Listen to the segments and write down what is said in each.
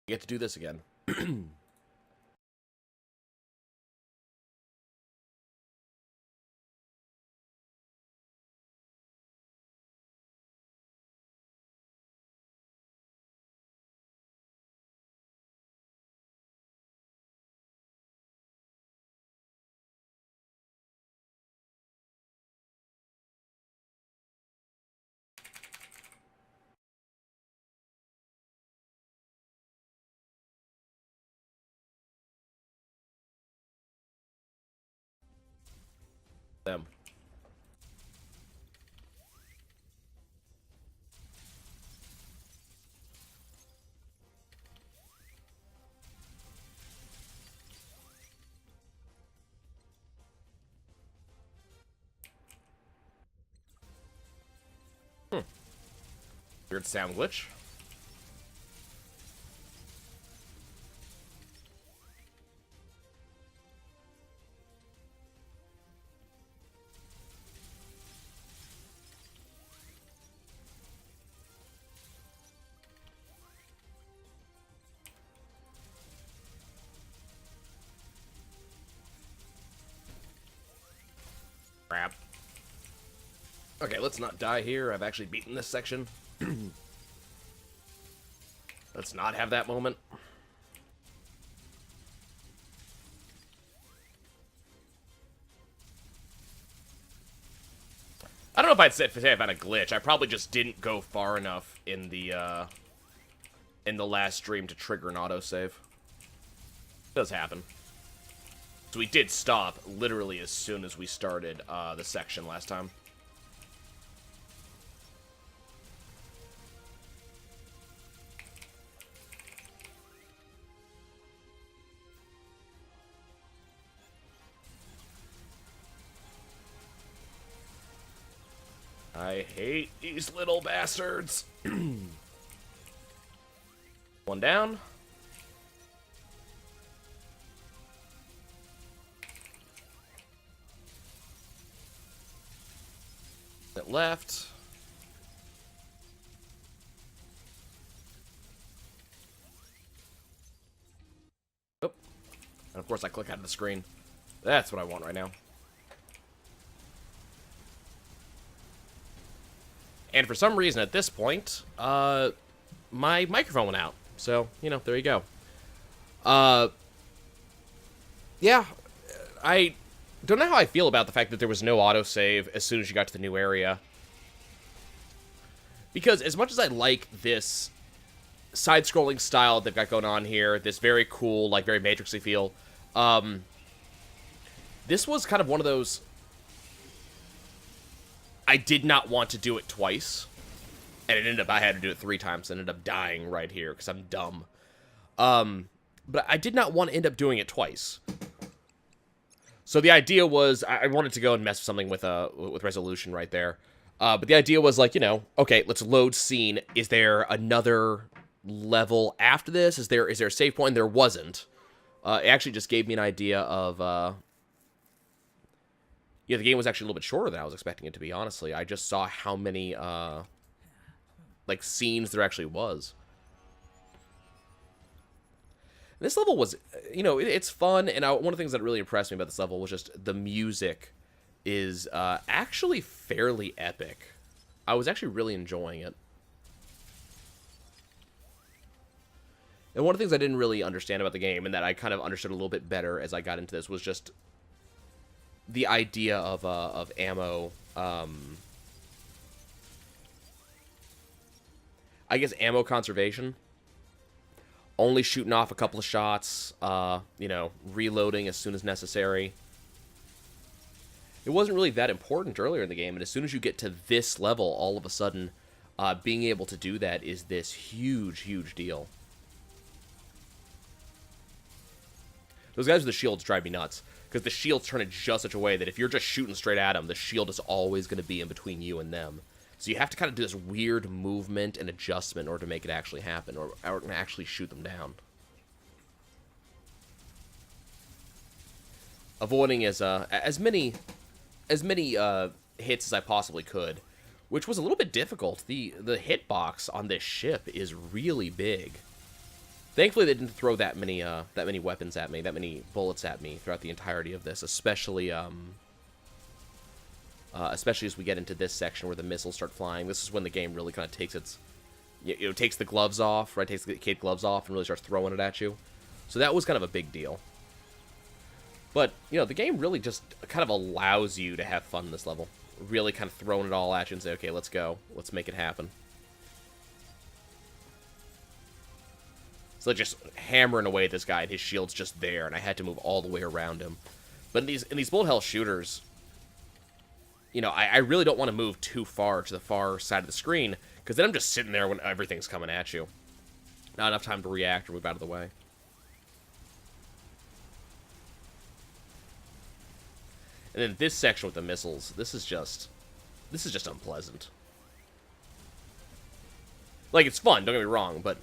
You get to do this again. Them. Weird sound glitch. Crap. Okay, let's not die here. I've actually beaten this section. Let's not have that moment. I don't know if I'd say I've had a glitch. I probably just didn't go far enough in the last stream to trigger an autosave. Does happen. So we did stop literally as soon as we started the section last time. I hate these little bastards. One down. That left. Oh. And of course I click out of the screen. That's what I want right now. And for some reason at this point, my microphone went out. So, you know, there you go. Yeah, I don't know how I feel about the fact that there was no autosave as soon as you got to the new area. Because as much as I like this side-scrolling style they've got going on here, this very cool, like, very Matrixy feel, this was kind of one of those... I did not want to do it twice, and it ended up, I had to do it 3 times, and ended up dying right here, because I'm dumb. But I did not want to end up doing it twice. So the idea was, I wanted to go and mess with something with resolution right there. But the idea was, like, you know, okay, let's load scene. Is there another level after this? Is there a save point? And there wasn't. It actually just gave me an idea of, yeah, the game was actually a little bit shorter than I was expecting it to be, honestly. I just saw how many, like, scenes there actually was. This level was, you know, it's fun, and one of the things that really impressed me about this level was just the music is actually fairly epic. I was actually really enjoying it. And one of the things I didn't really understand about the game, and that I kind of understood a little bit better as I got into this, was just the idea of ammo, I guess ammo conservation. Only shooting off a couple of shots, you know, reloading as soon as necessary. It wasn't really that important earlier in the game, and as soon as you get to this level, all of a sudden, being able to do that is this huge, huge deal. Those guys with the shields drive me nuts, because the shields turn in just such a way that if you're just shooting straight at them, the shield is always going to be in between you and them. So you have to kind of do this weird movement and adjustment in order to make it actually happen, or actually shoot them down. Avoiding as many hits as I possibly could, which was a little bit difficult. The hitbox on this ship is really big. Thankfully, they didn't throw that many weapons at me, that many bullets at me throughout the entirety of this, especially as we get into this section where the missiles start flying. This is when the game really kind of takes its, takes the gloves off, right? Takes the kid gloves off and really starts throwing it at you. So that was kind of a big deal. But, the game really just kind of allows you to have fun in this level. Really kind of throwing it all at you and say, okay, let's go. Let's make it happen. So just hammering away at this guy, and his shield's just there, and I had to move all the way around him. But in these bullet hell shooters, I really don't want to move too far to the far side of the screen, because then I'm just sitting there when everything's coming at you. Not enough time to react or move out of the way. And then this section with the missiles, this is just unpleasant. Like, it's fun, don't get me wrong, but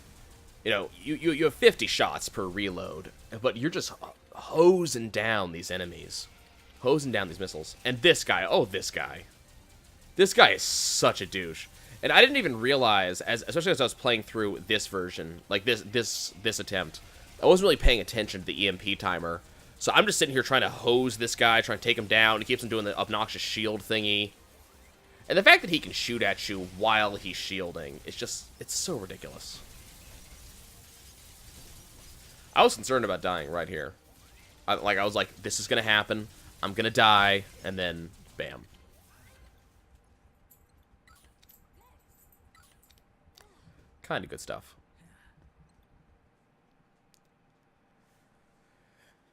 you have 50 shots per reload, but you're just hosing down these enemies. Hosing down these missiles. And this guy, this guy. This guy is such a douche. And I didn't even realize, especially as I was playing through this version, like this attempt, I wasn't really paying attention to the EMP timer. So I'm just sitting here trying to hose this guy, trying to take him down. He keeps on doing the obnoxious shield thingy. And the fact that he can shoot at you while he's shielding, it's so ridiculous. I was concerned about dying right here. I was like, this is going to happen. I'm going to die. And then, bam. Kind of good stuff.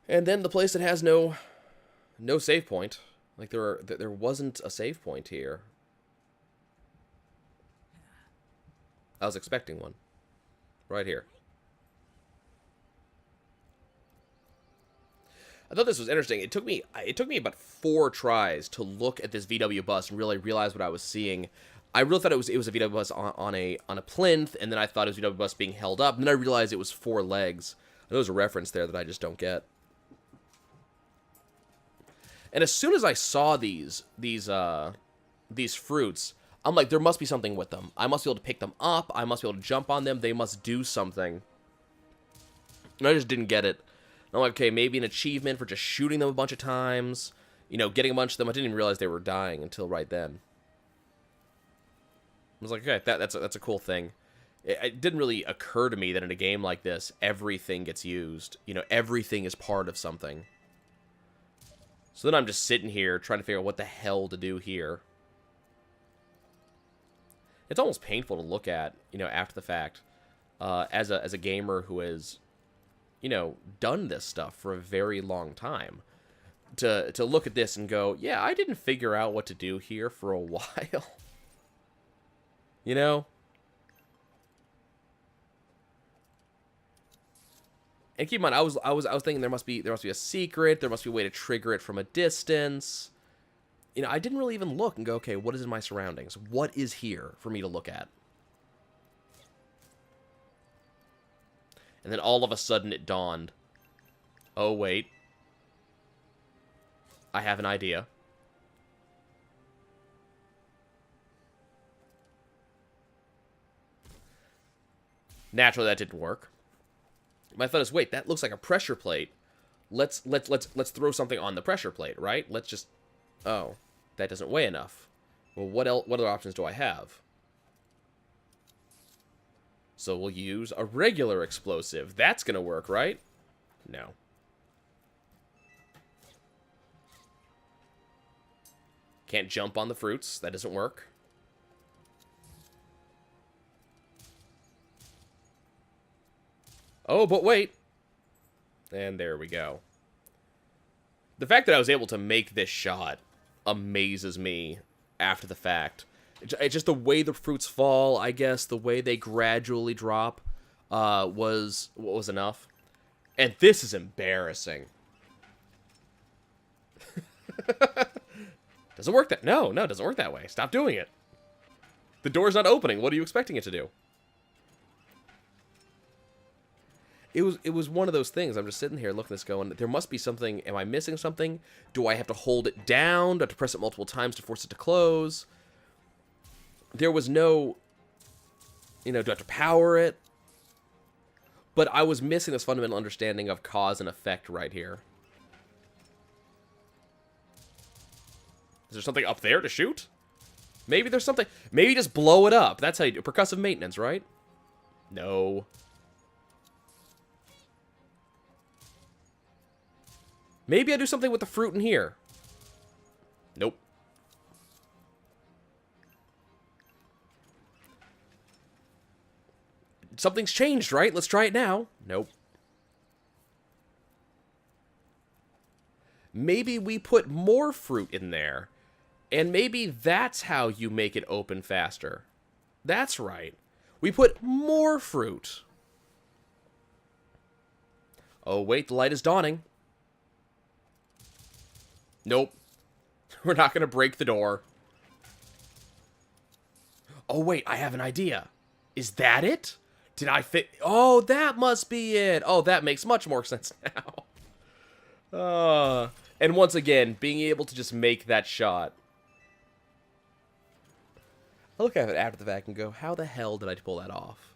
And then the place that has no save point. Like, there wasn't a save point here. I was expecting one. Right here. I thought this was interesting. It took me about 4 tries to look at this VW bus and really realize what I was seeing. I really thought it was a VW bus on a plinth, and then I thought it was a VW bus being held up, and then I realized it was 4 legs. There was a reference there that I just don't get. And as soon as I saw these fruits, I'm like, there must be something with them. I must be able to pick them up. I must be able to jump on them. They must do something. And I just didn't get it. And I'm like, okay, maybe an achievement for just shooting them a bunch of times. Getting a bunch of them. I didn't even realize they were dying until right then. I was like, okay, that's a cool thing. It didn't really occur to me that in a game like this, everything gets used. Everything is part of something. So then I'm just sitting here trying to figure out what the hell to do here. It's almost painful to look at, after the fact, as a gamer who has, done this stuff for a very long time. To look at this and go, yeah, I didn't figure out what to do here for a while. And keep in mind, I was thinking there must be a secret, there must be a way to trigger it from a distance. I didn't really even look and go, okay, what is in my surroundings? What is here for me to look at? And then all of a sudden it dawned. Oh, wait. I have an idea. Naturally, that didn't work. My thought is, wait, that looks like a pressure plate. Let's throw something on the pressure plate, right? Let's just... Oh, that doesn't weigh enough. Well, what other options do I have? So we'll use a regular explosive. That's gonna work, right? No. Can't jump on the fruits. That doesn't work. Oh, but wait. And there we go. The fact that I was able to make this shot amazes me after the fact. It's just the way the fruits fall, I guess, the way they gradually drop was enough. And this is embarrassing. Doesn't work that... No, it doesn't work that way. Stop doing it. The door's not opening. What are you expecting it to do? It was one of those things. I'm just sitting here looking at this going, there must be something. Am I missing something? Do I have to hold it down? Do I have to press it multiple times to force it to close? There was no... do I have to power it? But I was missing this fundamental understanding of cause and effect right here. Is there something up there to shoot? Maybe there's something. Maybe just blow it up. That's how you do percussive maintenance, right? No. Maybe I do something with the fruit in here. Nope. Something's changed, right? Let's try it now. Nope. Maybe we put more fruit in there. And maybe that's how you make it open faster. That's right. We put more fruit. Oh, wait, the light is dawning. Nope. We're not going to break the door. Oh, wait, I have an idea. Is that it? Did I fit? Oh, that must be it. Oh, that makes much more sense now. And once again, being able to just make that shot. I look at it after the fact and go, how the hell did I pull that off?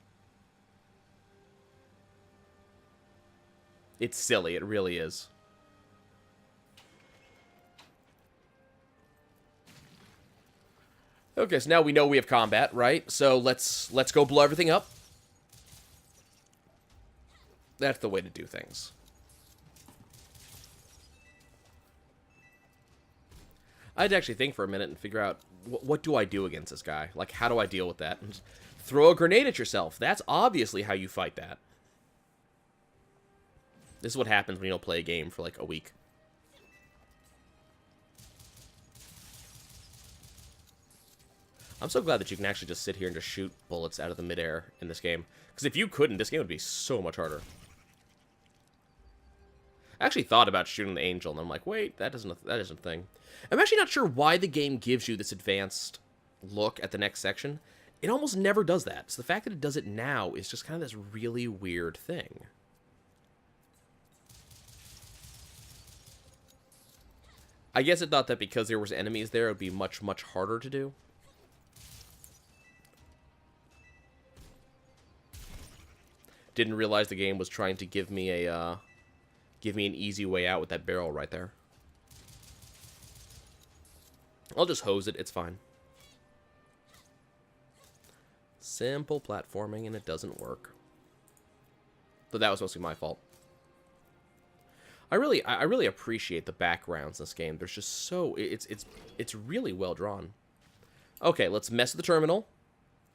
It's silly. It really is. Okay, so now we know we have combat, right? So let's go blow everything up. That's the way to do things. I had to actually think for a minute and figure out, what do I do against this guy? Like, how do I deal with that? And just throw a grenade at yourself. That's obviously how you fight that. This is what happens when you don't play a game for, like, a week. I'm so glad that you can actually just sit here and just shoot bullets out of the midair in this game. Because if you couldn't, this game would be so much harder. I actually thought about shooting the angel, and I'm like, wait, that isn't a thing. I'm actually not sure why the game gives you this advanced look at the next section. It almost never does that. So the fact that it does it now is just kind of this really weird thing. I guess it thought that because there was enemies there, it would be much, much harder to do. Didn't realize the game was trying to give me an easy way out with that barrel right there. I'll just hose it. It's fine. Simple platforming, and it doesn't work. But that was mostly my fault. I really appreciate the backgrounds in this game. There's just so it's really well drawn. Okay, let's mess with the terminal.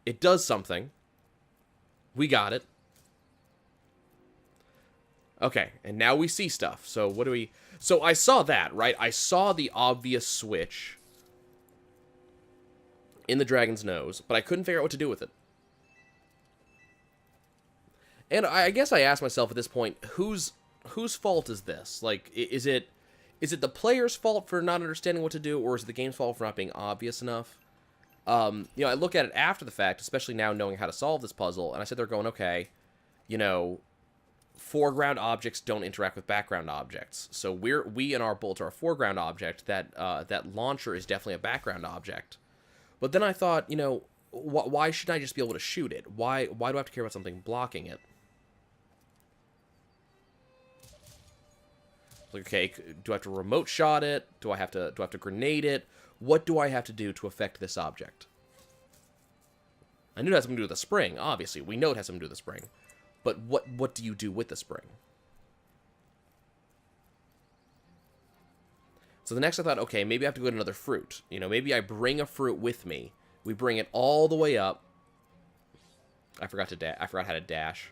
It does something. We got it. Okay, and now we see stuff. So what do we... So I saw that, right? I saw the obvious switch in the dragon's nose, but I couldn't figure out what to do with it. And I guess I asked myself at this point, whose fault is this? Like, is it the player's fault for not understanding what to do, or is it the game's fault for not being obvious enough? You know, I look at it after the fact, especially now knowing how to solve this puzzle, and I sit there going, okay, you know, foreground objects don't interact with background objects. So we in our bolt are a foreground object. That launcher is definitely a background object. But then I thought, you know, why shouldn't I just be able to shoot it? Why do I have to care about something blocking it? Like, okay, do I have to remote shot it? Do I have to grenade it? What do I have to do to affect this object? I knew it has something to do with the spring, obviously. We know it has something to do with the spring. But what do you do with the spring? So the next I thought, okay, maybe I have to go get another fruit. You know, maybe I bring a fruit with me. We bring it all the way up. I forgot how to dash.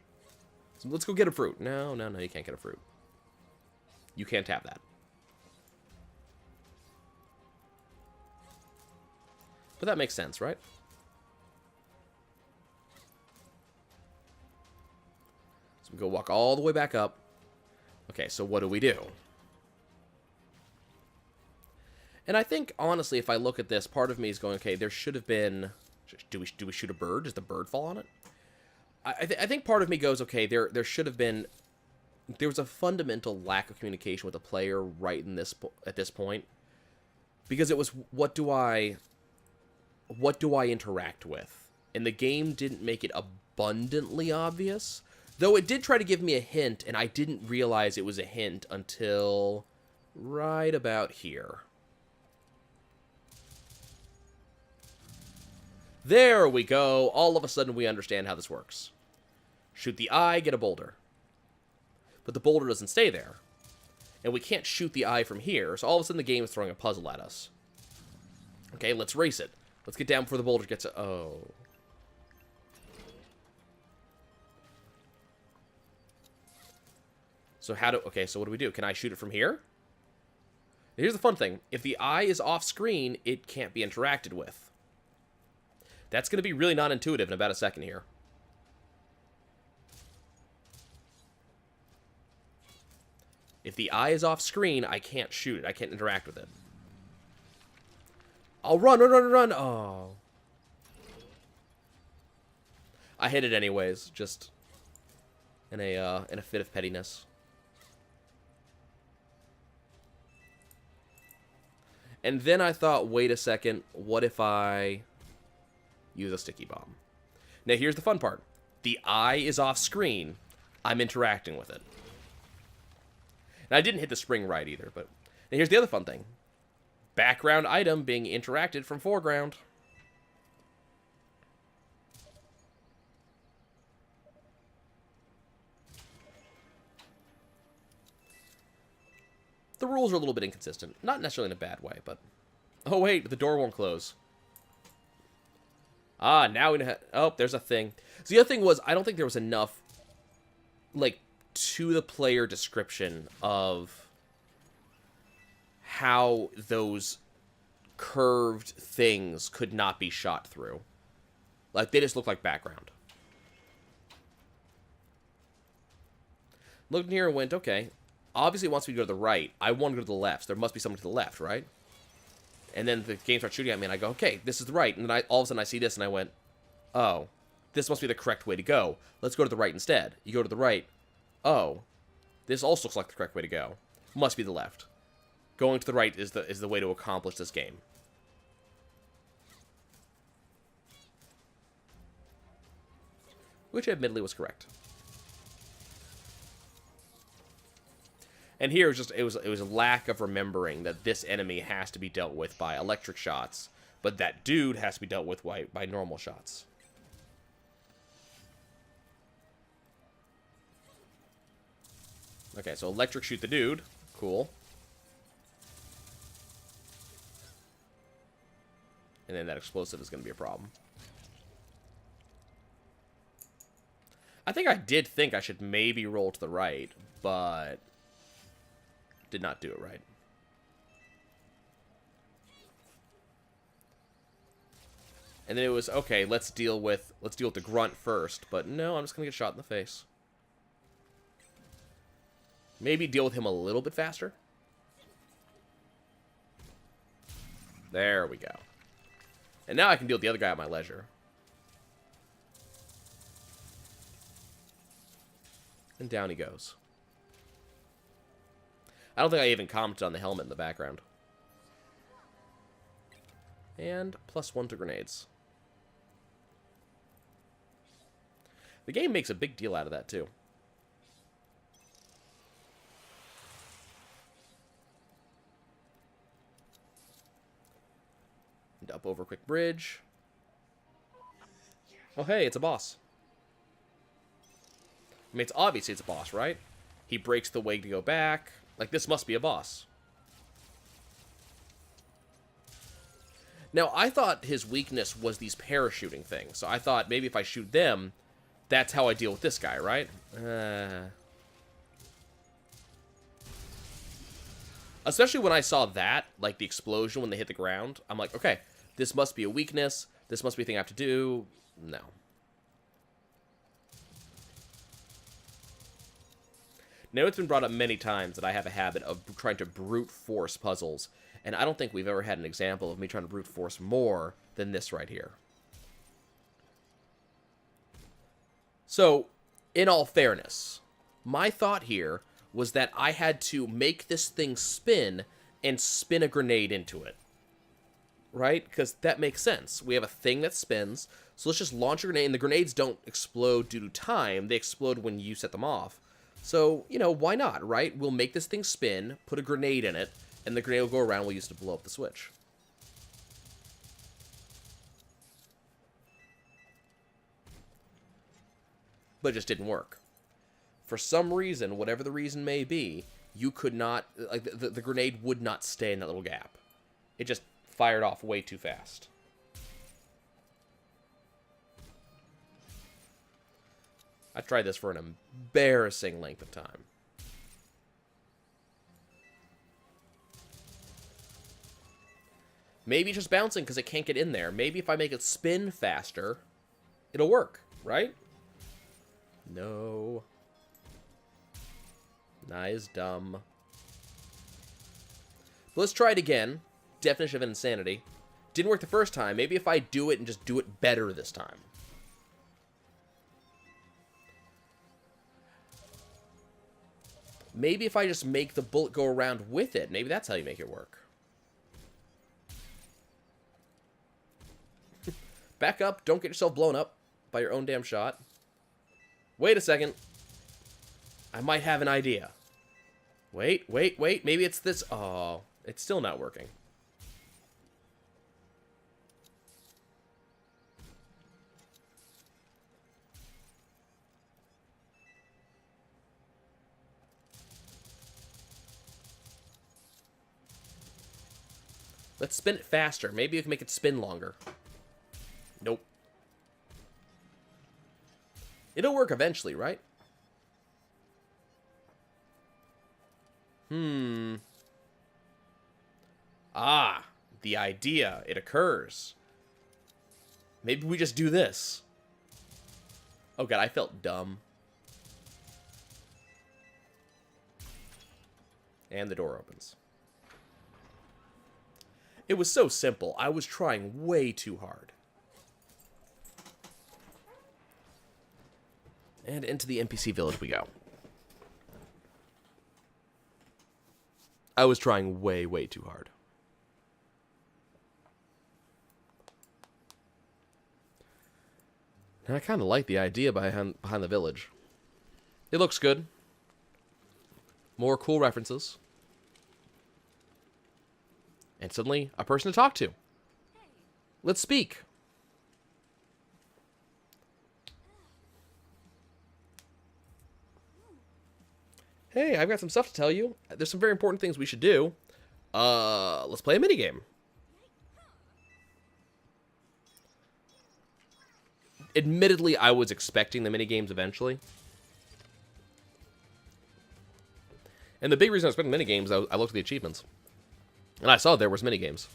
So let's go get a fruit. No, you can't get a fruit. You can't have that. But that makes sense, right? So we go walk all the way back up. Okay, so what do we do? And I think, honestly, if I look at this, part of me is going, okay, there should have been... Do we shoot a bird? Does the bird fall on it? I think part of me goes, okay, there should have been... There was a fundamental lack of communication with the player right in this at this point. Because it was, what do I interact with? And the game didn't make it abundantly obvious. Though it did try to give me a hint, and I didn't realize it was a hint until right about here. There we go. All of a sudden we understand how this works. Shoot the eye, get a boulder. But the boulder doesn't stay there. And we can't shoot the eye from here, so all of a sudden the game is throwing a puzzle at us. Okay, let's race it. Let's get down before the boulder gets a... Oh. So how do... Okay, so what do we do? Can I shoot it from here? Here's the fun thing. If the eye is off screen, it can't be interacted with. That's going to be really non-intuitive in about a second here. If the eye is off screen, I can't shoot it. I can't interact with it. I'll run, run, run, run. Oh. I hit it anyways, just in a fit of pettiness. And then I thought, wait a second, what if I use a sticky bomb? Now here's the fun part. The eye is off screen. I'm interacting with it. And I didn't hit the spring right either, but... Now here's the other fun thing. Background item being interacted from foreground. The rules are a little bit inconsistent. Not necessarily in a bad way, but... Oh, wait, the door won't close. Ah, now we know... Oh, there's a thing. So the other thing was, I don't think there was enough, like, to-the-player description of how those curved things could not be shot through. Like, they just look like background. Looked in here and went, okay... Obviously, it wants me to go to the right. I want to go to the left. So there must be someone to the left, right? And then the game starts shooting at me, and I go, okay, this is the right. And then all of a sudden, I see this, and I went, oh, this must be the correct way to go. Let's go to the right instead. You go to the right. Oh, this also looks like the correct way to go. Must be the left. Going to the right is the way to accomplish this game. Which, admittedly, was correct. And here it was a lack of remembering that this enemy has to be dealt with by electric shots, but that dude has to be dealt with by normal shots. Okay, so electric shoot the dude. Cool. And then that explosive is going to be a problem. I think I did think I should maybe roll to the right, but... did not do it right. And then it was, okay, let's deal with the grunt first. But no, I'm just gonna get shot in the face. Maybe deal with him a little bit faster. There we go. And now I can deal with the other guy at my leisure. And down he goes. I don't think I even commented on the helmet in the background. And +1 to grenades. The game makes a big deal out of that, too. And up over a quick bridge. Oh, hey, it's a boss. I mean, it's obviously it's a boss, right? He breaks the way to go back. Like, this must be a boss. Now, I thought his weakness was these parachuting things. So I thought maybe if I shoot them, that's how I deal with this guy, right? Especially when I saw that, like the explosion when they hit the ground. I'm like, okay, this must be a weakness. This must be a thing I have to do. No. Now, it's been brought up many times that I have a habit of trying to brute force puzzles, and I don't think we've ever had an example of me trying to brute force more than this right here. So, in all fairness, my thought here was that I had to make this thing spin and spin a grenade into it. right? Because that makes sense. We have a thing that spins, so let's just launch a grenade, and the grenades don't explode due to time. They explode when you set them off. So, you know, why not, right? We'll make this thing spin, put a grenade in it, and the grenade will go around, we'll use it to blow up the switch. But it just didn't work. For some reason, whatever the reason may be, you could not, like, the grenade would not stay in that little gap. It just fired off way too fast. I tried this for an embarrassing length of time. Maybe it's just bouncing because it can't get in there. Maybe if I make it spin faster, it'll work, right? No. Nah, is dumb. But let's try it again. Definition of insanity. Didn't work the first time. Maybe if I do it and just do it better this time. Maybe if I just make the bullet go around with it. Maybe that's how you make it work. Back up. Don't get yourself blown up by your own damn shot. Wait a second. I might have an idea. Wait. Maybe it's this. Oh, it's still not working. Let's spin it faster. Maybe we can make it spin longer. Nope. It'll work eventually, right? Ah, the idea. It occurs. Maybe we just do this. Oh god, I felt dumb. And the door opens. It was so simple. I was trying way too hard. And into the NPC village we go. I was trying way too hard. And I kind of like the idea behind the village. It looks good. More cool references. And suddenly, a person to talk to. Let's speak. Hey, I've got some stuff to tell you. There's some very important things we should do. Let's play a minigame. Admittedly, I was expecting the minigames eventually. And the big reason I was expecting minigames, I looked at the achievements. And I saw there was minigames.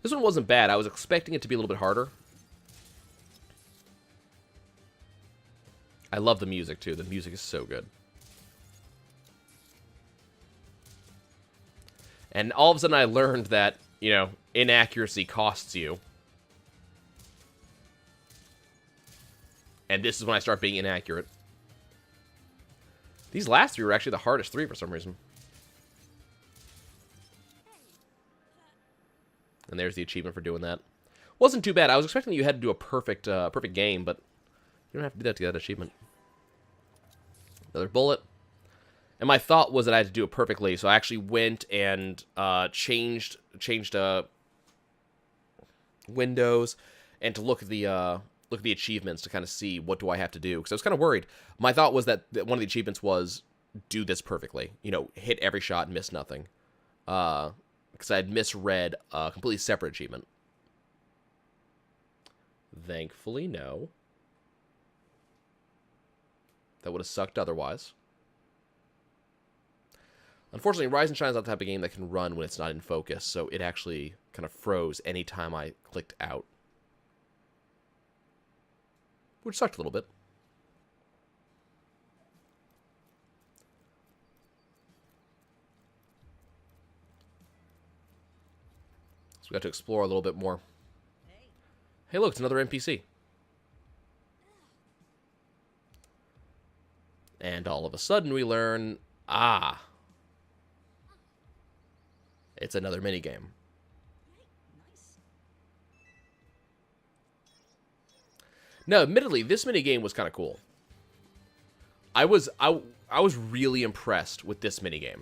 This one wasn't bad. I was expecting it to be a little bit harder. I love the music, too. The music is so good. And all of a sudden I learned that, you know, inaccuracy costs you. And this is when I start being inaccurate. These last three were actually the hardest three for some reason. And there's the achievement for doing that. Wasn't too bad. I was expecting you had to do a perfect game, but you don't have to do that to get that achievement. Another bullet. And my thought was that I had to do it perfectly, so I actually went and changed windows and to look at the achievements to kind of see what do I have to do, because I was kind of worried. My thought was that one of the achievements was do this perfectly. You know, hit every shot and miss nothing. Because I had misread a completely separate achievement. Thankfully, no. That would have sucked otherwise. Unfortunately, Rise and Shine is not the type of game that can run when it's not in focus, so it actually kind of froze anytime I clicked out. Which sucked a little bit. So we got to explore a little bit more. Hey, look, it's another NPC. And all of a sudden we learn, it's another minigame. No, admittedly, this minigame was kind of cool. I was really impressed with this minigame.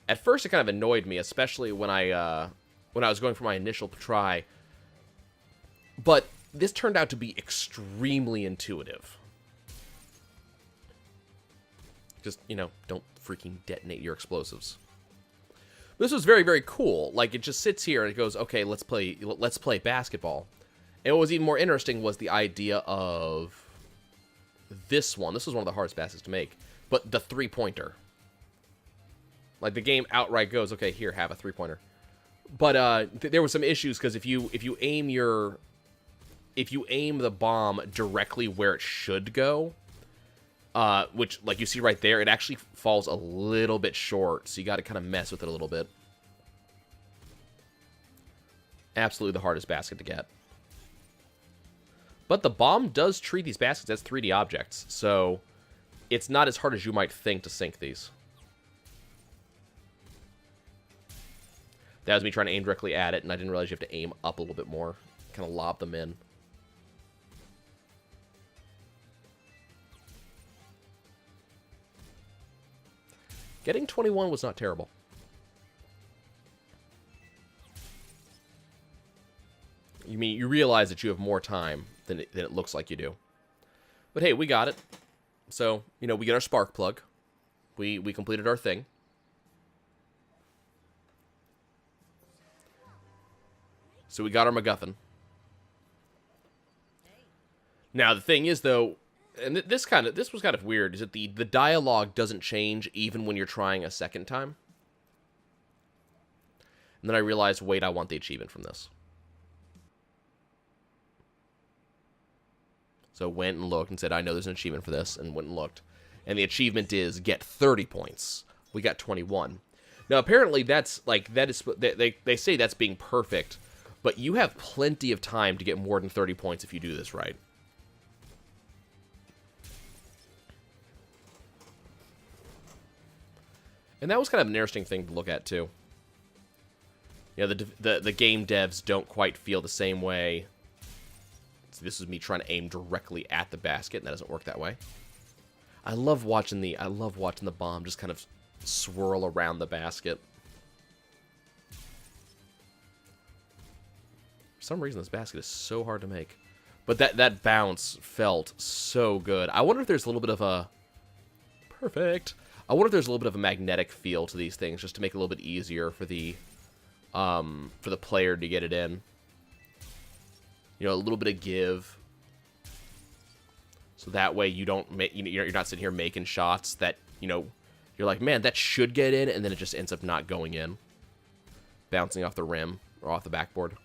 At first, it kind of annoyed me, especially when I was going for my initial try. But this turned out to be extremely intuitive. Just, you know, don't freaking detonate your explosives. This was very, very cool. Like, it just sits here and it goes, okay, let's play basketball. And what was even more interesting was the idea of this one. This was one of the hardest baskets to make. But the three-pointer. Like, the game outright goes, okay, here, have a three-pointer. But there were some issues, because if you aim the bomb directly where it should go, which, like you see right there, it actually falls a little bit short, so you got to kind of mess with it a little bit. Absolutely the hardest basket to get. But the bomb does treat these baskets as 3D objects, so it's not as hard as you might think to sink these. That was me trying to aim directly at it, and I didn't realize you have to aim up a little bit more. Kind of lob them in. Getting 21 was not terrible. You mean, you realize that you have more time than it looks like you do. But hey, we got it. So, you know, we get our spark plug. We completed our thing. So we got our MacGuffin. Now, the thing is, though, and this was kind of weird, is that the dialogue doesn't change even when you're trying a second time. And then I realized, wait, I want the achievement from this. So went and looked and said, I know there's an achievement for this, and went and looked. And the achievement is get 30 points. We got 21. Now, apparently, they say that's being perfect, but you have plenty of time to get more than 30 points if you do this right. And that was kind of an interesting thing to look at, too. You know, the game devs don't quite feel the same way. So this is me trying to aim directly at the basket, and that doesn't work that way. I love watching the bomb just kind of swirl around the basket. For some reason, this basket is so hard to make. But that bounce felt so good. I wonder if there's a little bit of a... Perfect. I wonder if there's a little bit of a magnetic feel to these things, just to make it a little bit easier for the player to get it in. You know, a little bit of give. So that way you don't make, you're not sitting here making shots that, you know, you're like, man, that should get in, and then it just ends up not going in. Bouncing off the rim or off the backboard.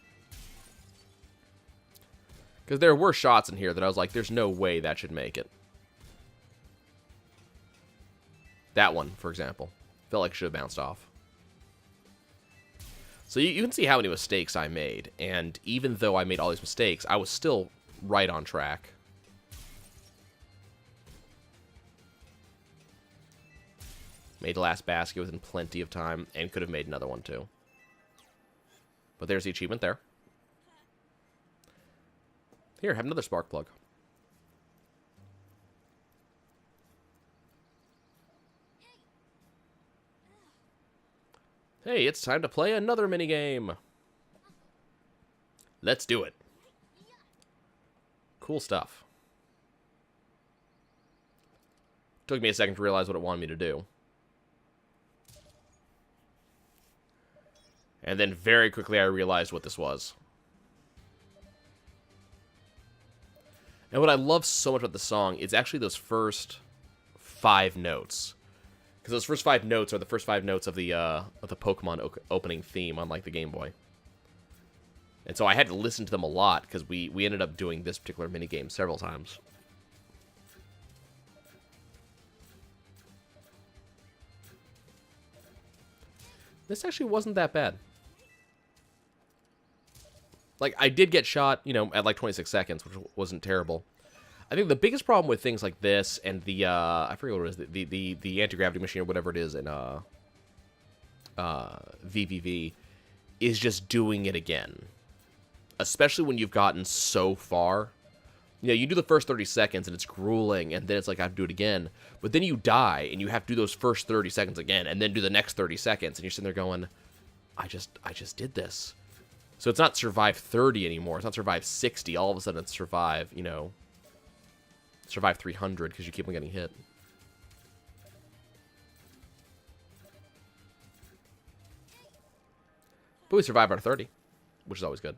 Because there were shots in here that I was like, there's no way that should make it. That one, for example, felt like it should have bounced off. So you can see how many mistakes I made, and even though I made all these mistakes, I was still right on track. Made the last basket within plenty of time, and could have made another one too. But there's the achievement there. Here, have another spark plug. Hey, it's time to play another minigame. Let's do it. Cool stuff. Took me a second to realize what it wanted me to do. And then very quickly I realized what this was. And what I love so much about the song is actually those first 5 notes. Because those first 5 notes are the first 5 notes of the Pokemon opening theme on, like, the Game Boy. And so I had to listen to them a lot, because we ended up doing this particular minigame several times. This actually wasn't that bad. Like, I did get shot, you know, at like 26 seconds, which wasn't terrible. I think the biggest problem with things like this and the, I forget what it is, the anti-gravity machine or whatever it is in, VVV, is just doing it again. especially when you've gotten so far. You know, you do the first 30 seconds and it's grueling, and then it's like, I have to do it again. But then you die, and you have to do those first 30 seconds again, and then do the next 30 seconds, and you're sitting there going, I just did this. So it's not survive 30 anymore. It's not survive 60. All of a sudden it's survive, you know, survive 300 because you keep on getting hit. But we survive our 30, which is always good.